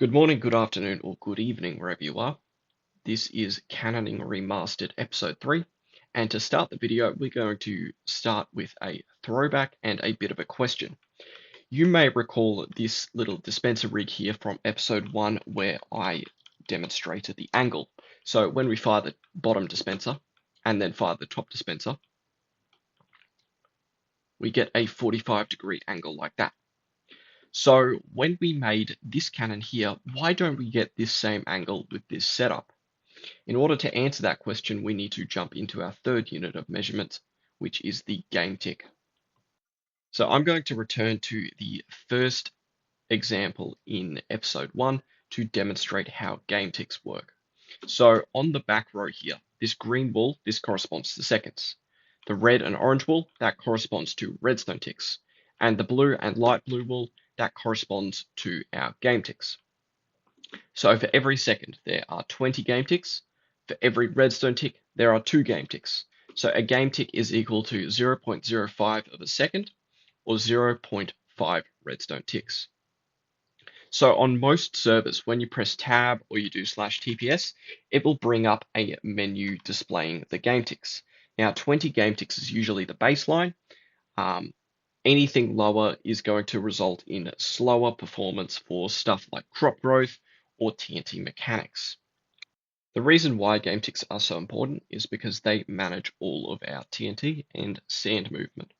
Good morning, good afternoon, or good evening, wherever you are. This is Cannoning Remastered Episode 3, and to start the video, we're going to start with a throwback and a bit of a question. You may recall this little dispenser rig here from Episode 1 where I demonstrated the angle. So when we fire the bottom dispenser and then fire the top dispenser, we get a 45-degree angle like that. So when we made this cannon here, why don't we get this same angle with this setup? In order to answer that question, we need to jump into our third unit of measurement, which is the game tick. So I'm going to return to the first example in episode 1 to demonstrate how game ticks work. So on the back row here, this green wool, this corresponds to seconds. The red and orange wool, that corresponds to redstone ticks. And the blue and light blue wool, that corresponds to our game ticks. So for every second, there are 20 game ticks. For every redstone tick, there are 2 game ticks. So a game tick is equal to 0.05 of a second, or 0.5 redstone ticks. So on most servers, when you press tab or you do /TPS, it will bring up a menu displaying the game ticks. Now 20 game ticks is usually the baseline. Anything lower is going to result in slower performance for stuff like crop growth or TNT mechanics. The reason why game ticks are so important is because they manage all of our TNT and sand movement.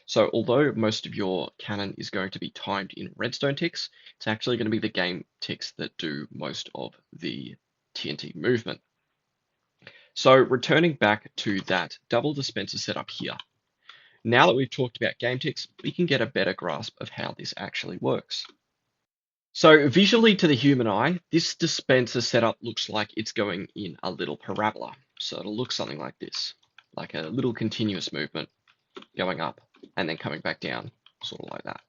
So although most of your cannon is going to be timed in redstone ticks, it's actually going to be the game ticks that do most of the TNT movement. So returning back to that double dispenser setup here, now that we've talked about game ticks, we can get a better grasp of how this actually works. So visually to the human eye, this dispenser setup looks like it's going in a little parabola. So it'll look something like this, like a little continuous movement going up and then coming back down, sort of like that.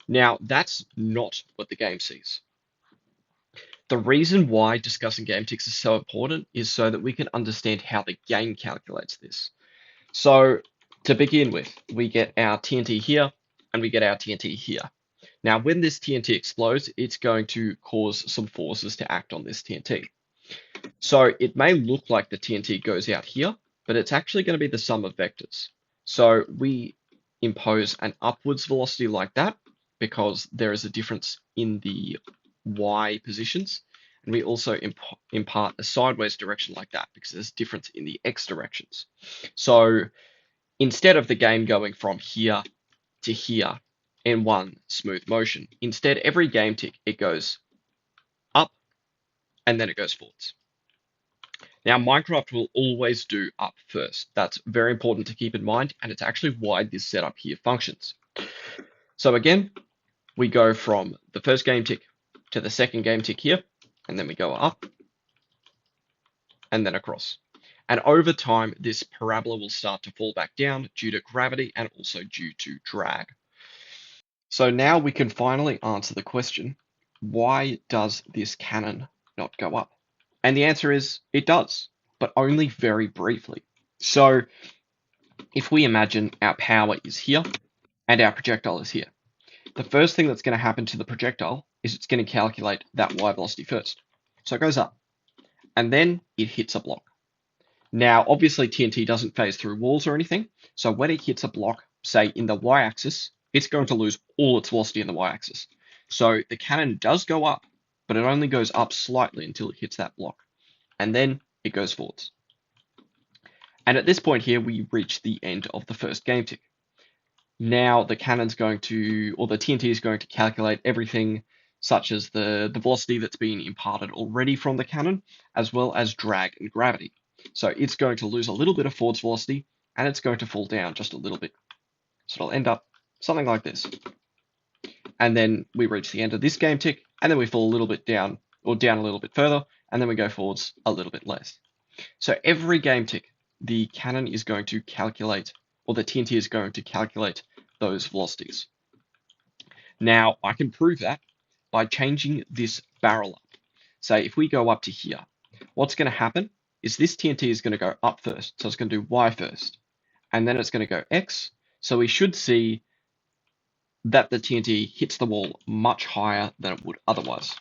Now, that's not what the game sees. The reason why discussing game ticks is so important is so that we can understand how the game calculates this. So to begin with, we get our TNT here and we get our TNT here. Now, when this TNT explodes, it's going to cause some forces to act on this TNT. So it may look like the TNT goes out here, but it's actually going to be the sum of vectors. So we impose an upwards velocity like that because there is a difference in the y positions. And we also impart a sideways direction like that because there's a difference in the x directions. So instead of the game going from here to here in one smooth motion, instead every game tick, it goes up and then it goes forwards. Now, Minecraft will always do up first. That's very important to keep in mind, and it's actually why this setup here functions. So again, we go from the first game tick to the second game tick here, and then we go up and then across. And over time, this parabola will start to fall back down due to gravity and also due to drag. So now we can finally answer the question, why does this cannon not go up? And the answer is it does, but only very briefly. So if we imagine our power is here and our projectile is here, the first thing that's going to happen to the projectile is it's going to calculate that y velocity first. So it goes up and then it hits a block. Now, obviously TNT doesn't phase through walls or anything. So when it hits a block, say in the y-axis, it's going to lose all its velocity in the y-axis. So the cannon does go up, but it only goes up slightly until it hits that block. And then it goes forwards. And at this point here, we reach the end of the first game tick. Now the cannon's going to, or the TNT is going to calculate everything such as the velocity that's been imparted already from the cannon, as well as drag and gravity. So it's going to lose a little bit of forwards velocity, and it's going to fall down just a little bit. So it'll end up something like this. And then we reach the end of this game tick, and then we fall a little bit down, or down a little bit further, and then we go forwards a little bit less. So every game tick, the cannon is going to calculate, or the TNT is going to calculate those velocities. Now, I can prove that by changing this barrel up. Say, if we go up to here, what's going to happen is this TNT is going to go up first. So it's going to do Y first, and then it's going to go X. So we should see that the TNT hits the wall much higher than it would otherwise.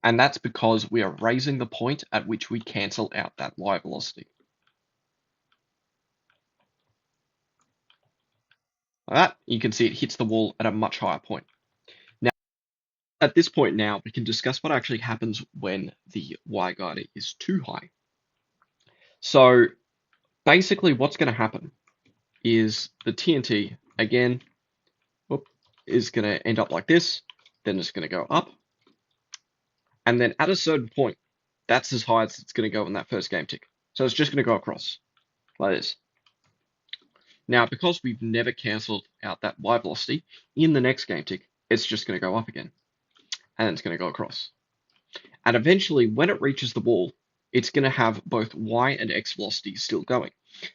And that's because we are raising the point at which we cancel out that Y velocity. Like that, you can see it hits the wall at a much higher point. Now, at this point now, we can discuss what actually happens when the Y guider is too high. So basically what's going to happen is the TNT, again, is going to end up like this, then it's going to go up, and then at a certain point, that's as high as it's going to go in that first game tick. So it's just going to go across, like this. Now, because we've never cancelled out that Y velocity, in the next game tick, it's just going to go up again, and it's going to go across. And eventually, when it reaches the wall, it's going to have both Y and X velocity still going.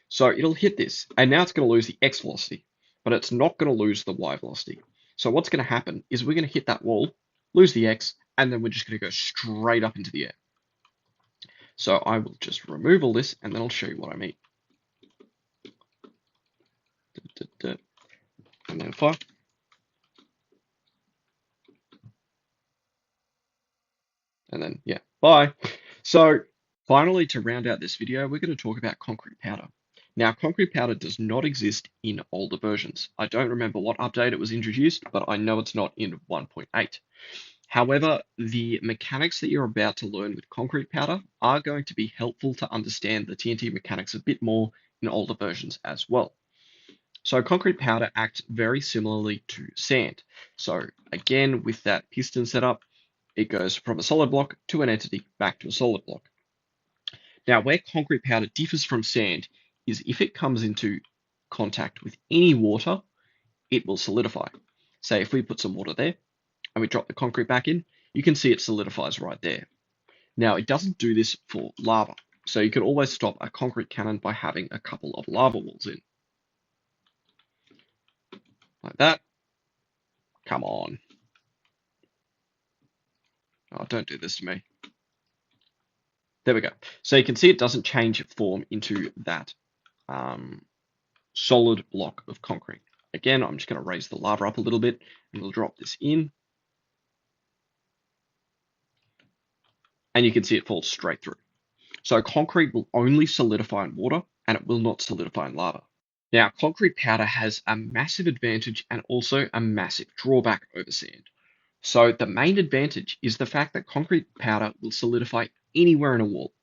So it'll hit this, and now it's going to lose the X velocity, but it's not going to lose the Y velocity. So what's going to happen is we're going to hit that wall, lose the X, and then we're just going to go straight up into the air. So I will just remove all this, and then I'll show you what I mean. And then fire. And then, yeah, bye. So finally, to round out this video, we're going to talk about concrete powder. Now, concrete powder does not exist in older versions. I don't remember what update it was introduced, but I know it's not in 1.8. However, the mechanics that you're about to learn with concrete powder are going to be helpful to understand the TNT mechanics a bit more in older versions as well. So concrete powder acts very similarly to sand. So again, with that piston setup, it goes from a solid block to an entity back to a solid block. Now, where concrete powder differs from sand is if it comes into contact with any water, it will solidify. Say if we put some water there and we drop the concrete back in, you can see it solidifies right there. Now, it doesn't do this for lava. So you can always stop a concrete cannon by having a couple of lava walls in. Like that. Come on. Oh, don't do this to me. There we go. So you can see it doesn't change form into that solid block of concrete. Again, I'm just going to raise the lava up a little bit and we'll drop this in. And you can see it falls straight through. So concrete will only solidify in water and it will not solidify in lava. Now, concrete powder has a massive advantage and also a massive drawback over sand. So the main advantage is the fact that concrete powder will solidify anywhere in a wall.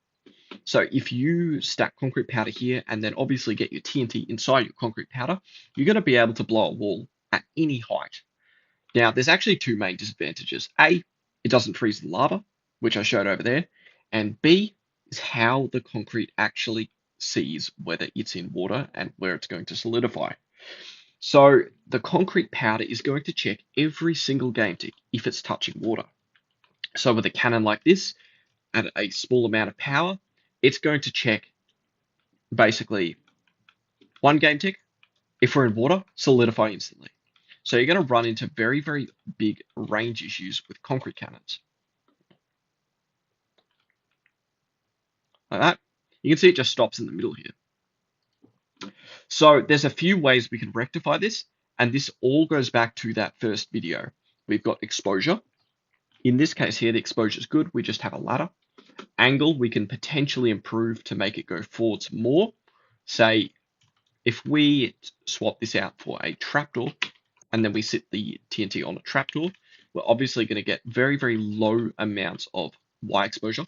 So if you stack concrete powder here and then obviously get your TNT inside your concrete powder, you're going to be able to blow a wall at any height. Now, there's actually two main disadvantages. A, it doesn't freeze the lava, which I showed over there. And B, is how the concrete actually sees whether it's in water and where it's going to solidify. So the concrete powder is going to check every single game tick if it's touching water. So with a cannon like this, at a small amount of power, it's going to check basically one game tick. If we're in water, solidify instantly. So you're going to run into very, very big range issues with concrete cannons. Like that. You can see it just stops in the middle here. So there's a few ways we can rectify this, and this all goes back to that first video. We've got exposure. In this case here, the exposure is good. We just have a ladder. Angle, we can potentially improve to make it go forwards more. Say, if we swap this out for a trapdoor, and then we sit the TNT on a trapdoor, we're obviously going to get very, very low amounts of Y exposure.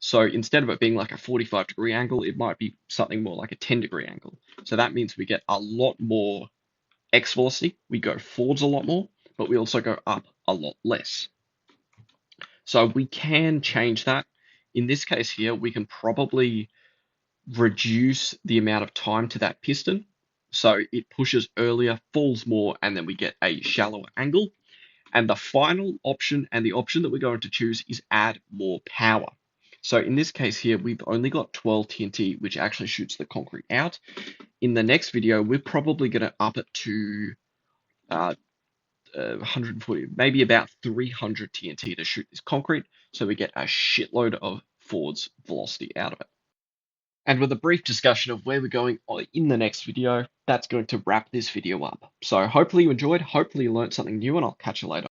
So instead of it being like a 45-degree angle, it might be something more like a 10-degree angle. So that means we get a lot more X velocity. We go forwards a lot more, but we also go up a lot less. So we can change that. In this case here, we can probably reduce the amount of time to that piston. So it pushes earlier, falls more, and then we get a shallower angle. And the final option, and the option that we're going to choose, is add more power. So in this case here, we've only got 12 TNT, which actually shoots the concrete out. In the next video, we're probably going to up it to 140, maybe about 300 TNT to shoot this concrete, so we get a shitload of forwards velocity out of it. And with a brief discussion of where we're going in the next video, that's going to wrap this video up. So hopefully you enjoyed, hopefully you learned something new, and I'll catch you later.